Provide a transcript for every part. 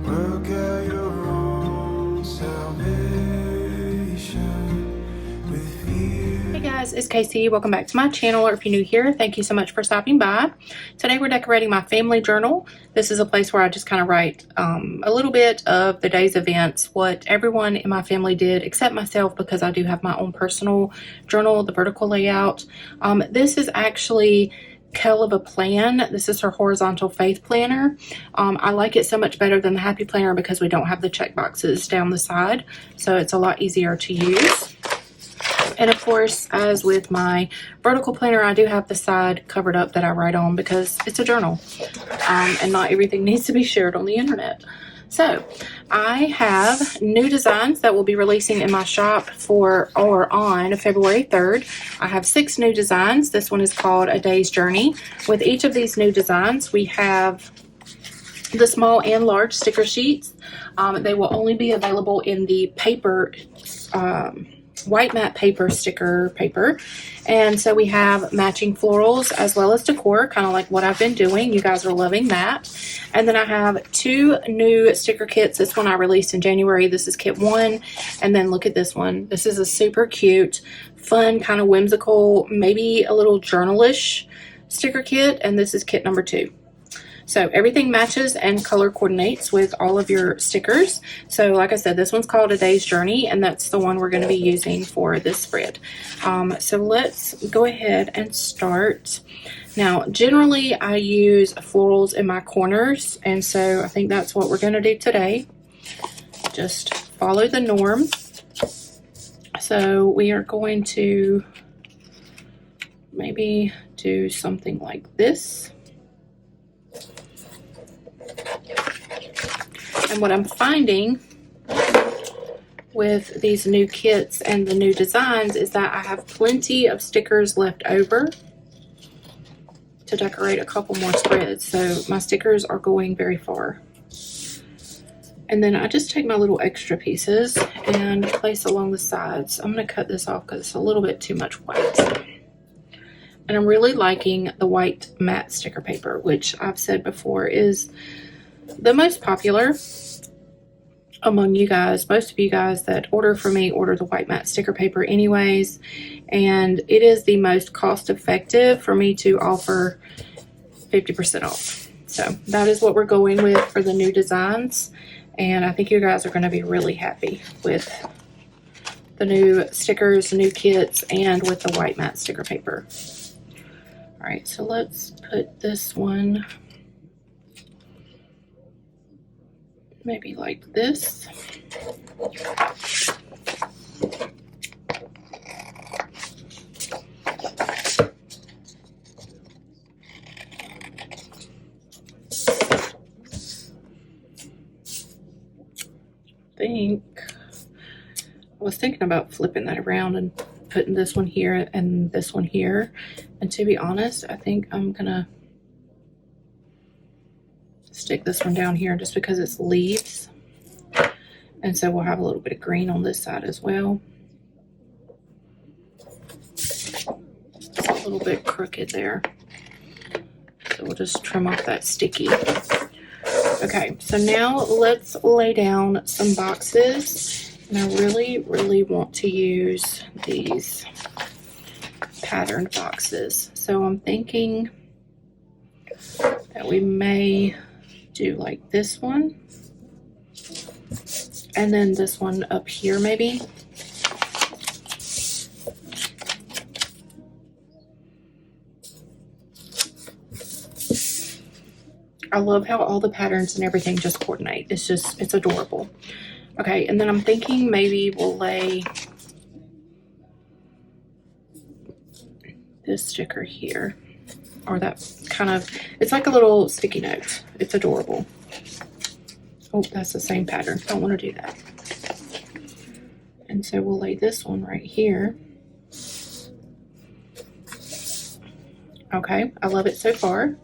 Work out your own salvation with fear. Hey guys, it's Casey. Welcome back to my channel, or if you're new here, thank you so much for stopping by. Today we're decorating my family journal. This is a place where I just kind of write a little bit of the day's events, what everyone in my family did except myself, because I do have my own personal journal, the vertical layout. This is actually Kel of a Plan. This is her horizontal faith planner. I like it so much better than the happy planner because we don't have the check boxes down the side, so it's a lot easier to use. And of course, as with my vertical planner, I do have the side covered up that I write on because it's a journal, and not everything needs to be shared on the internet. So I have new designs that will be releasing in my shop on February 3rd. I have 6 new designs. This one is called A Day's Journey. With each of these new designs, we have the small and large sticker sheets. They will only be available in the paper, white matte paper sticker paper. And so we have matching florals as well as decor, kind of like what I've been doing. You guys are loving that. And then I have 2 new sticker kits. This one I released in January. This is kit 1. And then look at this one. This is a super cute, fun, kind of whimsical, maybe a little journalish sticker kit. And this is kit number 2. So everything matches and color coordinates with all of your stickers. So like I said, this one's called A Day's Journey, and that's the one we're going to be using for this spread. So let's go ahead and start. Now, generally I use florals in my corners, and so I think that's what we're going to do today. Just follow the norm. So we are going to maybe do something like this. And what I'm finding with these new kits and the new designs is that I have plenty of stickers left over to decorate a couple more spreads. So my stickers are going very far. And then I just take my little extra pieces and place along the sides. I'm going to cut this off because it's a little bit too much white. And I'm really liking the white matte sticker paper, which I've said before is the most popular among you guys. Most of you guys that order from me order the white matte sticker paper anyways, and it is the most cost effective for me to offer 50% off. So that is what we're going with for the new designs, and I think you guys are going to be really happy with the new stickers, the new kits, and with the white matte sticker paper. All right, so let's put this one maybe like this. I was thinking about flipping that around and putting this one here and this one here. And to be honest, I think I'm gonna stick this one down here just because it's leaves, and so we'll have a little bit of green on this side as well. It's a little bit crooked there, so we'll just trim off that sticky. Okay, so now let's lay down some boxes, and I really want to use these patterned boxes. So I'm thinking that we may do like this one, and then this one up here maybe. I love how all the patterns and everything just coordinate. It's adorable. Okay, and then I'm thinking maybe we'll lay this sticker here, or that kind of, it's like a little sticky note. It's adorable. Oh, that's the same pattern. Don't want to do that. And so we'll lay this one right here. Okay, I love it so far.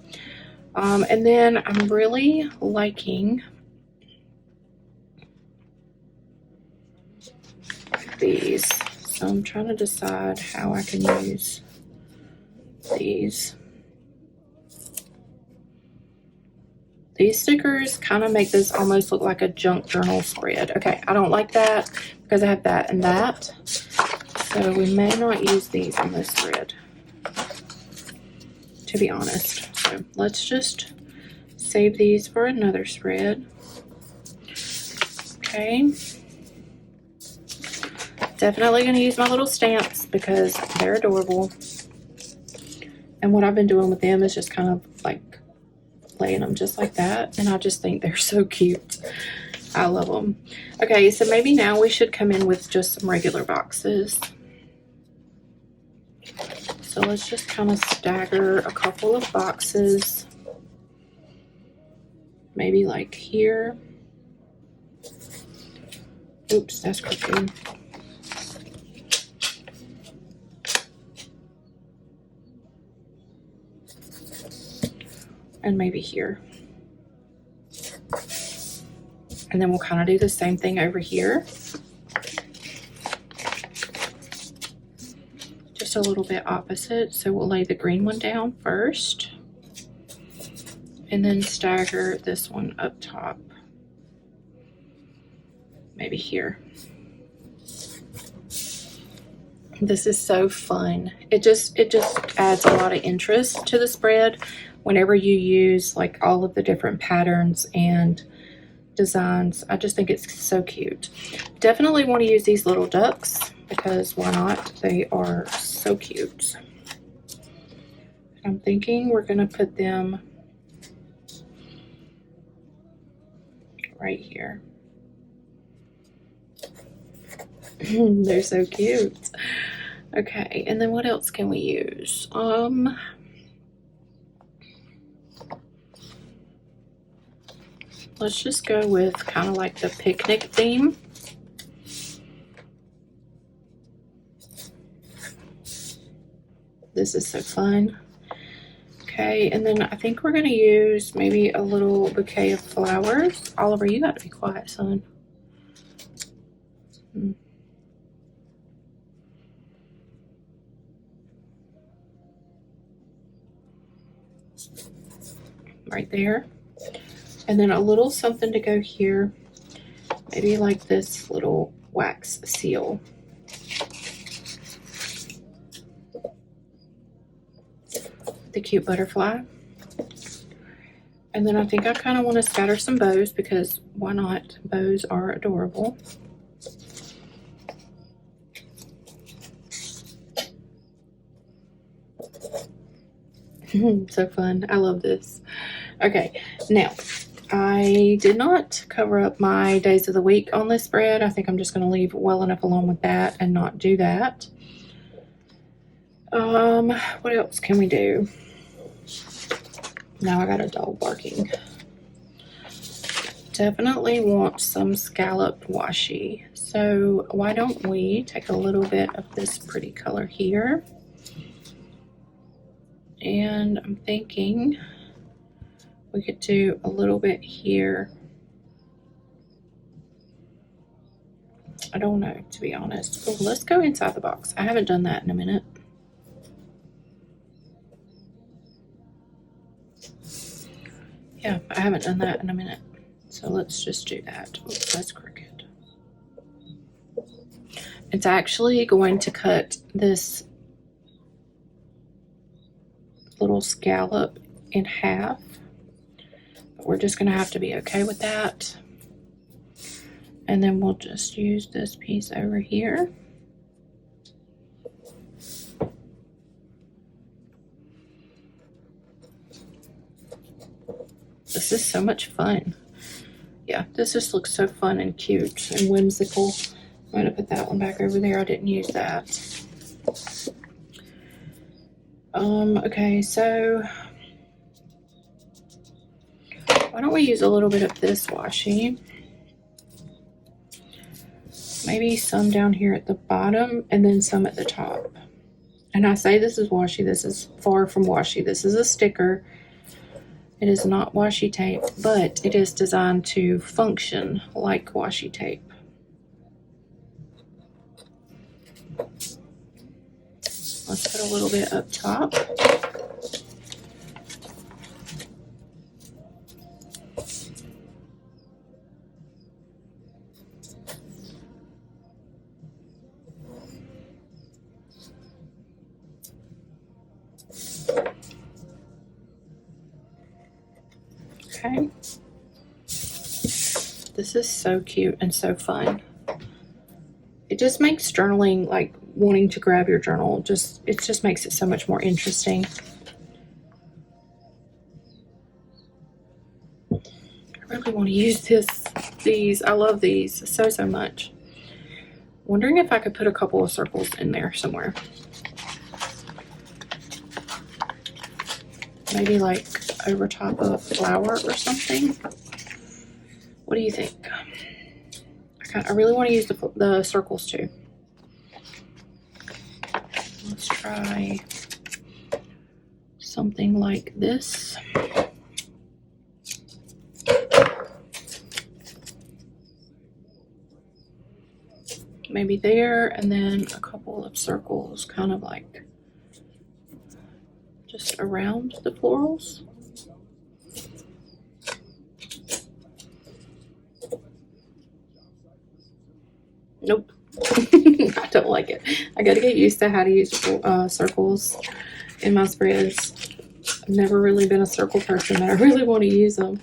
And then I'm really liking these. So I'm trying to decide how I can use these. These stickers kind of make this almost look like a junk journal spread. Okay, I don't like that because I have that and that. So we may not use these on this spread, to be honest. So let's just save these for another spread. Okay. Definitely going to use my little stamps because they're adorable. And what I've been doing with them is just kind of like laying them just like that, and I just think they're so cute. I love them. Okay, so maybe now we should come in with just some regular boxes. So let's just kind of stagger a couple of boxes, maybe like here. Oops, that's crooked. And maybe here. And then we'll kind of do the same thing over here. Just a little bit opposite. So we'll lay the green one down first. And then stagger this one up top. Maybe here. This is so fun. It just adds a lot of interest to the spread whenever you use like all of the different patterns and designs. I just think it's so cute. Definitely want to use these little ducks because why not? They are so cute. I'm thinking we're going to put them right here. They're so cute. Okay, and then what else can we use? Let's just go with kind of like the picnic theme. This is so fun. Okay, and then I think we're going to use maybe a little bouquet of flowers. Oliver, you got to be quiet, son. Right there. And then a little something to go here. Maybe like this little wax seal. The cute butterfly. And then I think I kind of want to scatter some bows because why not? Bows are adorable. So fun. I love this. Okay, now I did not cover up my days of the week on this spread. I think I'm just going to leave well enough alone with that and not do that. What else can we do? Now I got a dog barking. Definitely want some scalloped washi. So why don't we take a little bit of this pretty color here. And I'm thinking we could do a little bit here. I don't know, to be honest. Oh, let's go inside the box. I haven't done that in a minute. Yeah, I haven't done that in a minute. So let's just do that. Oops, that's crooked. It's actually going to cut this little scallop in half. But we're just going to have to be okay with that. And then we'll just use this piece over here. This is so much fun. Yeah, this just looks so fun and cute and whimsical. I'm going to put that one back over there. I didn't use that. Okay, so why don't we use a little bit of this washi? Maybe some down here at the bottom and then some at the top. And I say this is washi. This is far from washi. This is a sticker. It is not washi tape, but it is designed to function like washi tape. Let's put a little bit up top. Okay. This is so cute and so fun. It just makes journaling, like wanting to grab your journal, it just makes it so much more interesting. I really want to use these. I love these so much. Wondering if I could put a couple of circles in there somewhere. Maybe like over top of a flower or something. What do you think? I really want to use the circles too. Let's try something like this. Maybe there, and then a couple of circles kind of like just around the florals. Nope. I don't like it. I got to get used to how to use circles in my spreads. I've never really been a circle person, but I really want to use them.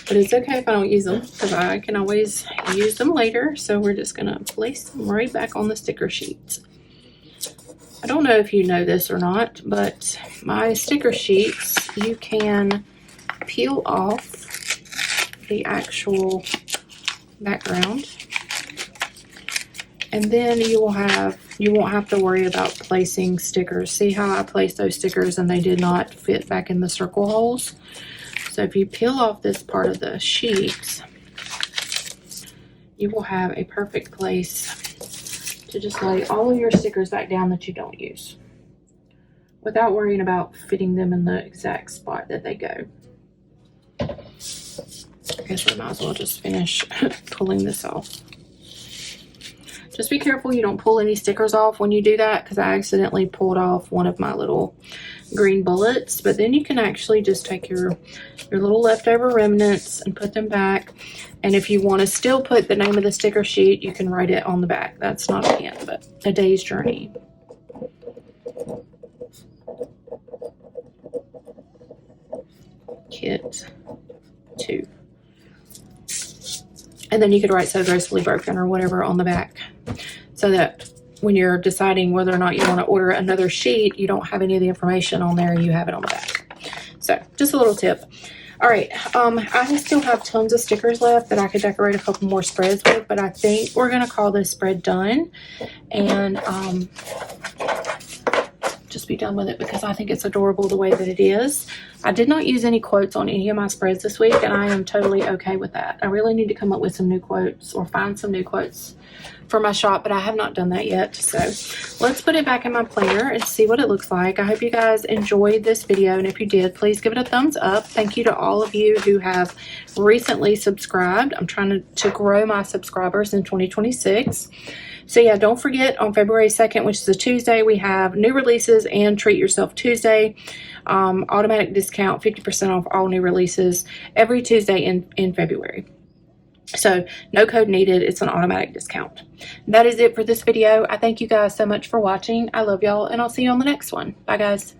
But it's okay if I don't use them, because I can always use them later. So we're just going to place them right back on the sticker sheets. I don't know if you know this or not, but my sticker sheets, you can peel off the actual background. And then you won't have to worry about placing stickers. See how I placed those stickers and they did not fit back in the circle holes? So if you peel off this part of the sheets, you will have a perfect place to just lay all of your stickers back down that you don't use, without worrying about fitting them in the exact spot that they go. I guess I might as well just finish pulling this off. Just be careful you don't pull any stickers off when you do that, because I accidentally pulled off one of my little green bullets. But then you can actually just take your little leftover remnants and put them back. And if you want to still put the name of the sticker sheet, you can write it on the back. That's not a hint, but A Day's Journey. Kit 2. And then you could write So Gracefully Broken or whatever on the back, so that when you're deciding whether or not you want to order another sheet, you don't have any of the information on there, you have it on the back. So just a little tip. All right, I still have tons of stickers left that I could decorate a couple more spreads with, but I think we're gonna call this spread done and just be done with it, because I think it's adorable the way that it is. I did not use any quotes on any of my spreads this week, and I am totally okay with that. I really need to come up with some new quotes or find some new quotes for my shop, but I have not done that yet. So let's put it back in my planner and see what it looks like. I hope you guys enjoyed this video, and if you did, please give it a thumbs up. Thank you to all of you who have recently subscribed. I'm trying to grow my subscribers in 2026. So yeah, don't forget on February 2nd, which is a Tuesday, we have new releases and Treat Yourself Tuesday. Automatic discount, 50% off all new releases every Tuesday in February. So no code needed. It's an automatic discount. That is it for this video. I thank you guys so much for watching. I love y'all, and I'll see you on the next one. Bye guys.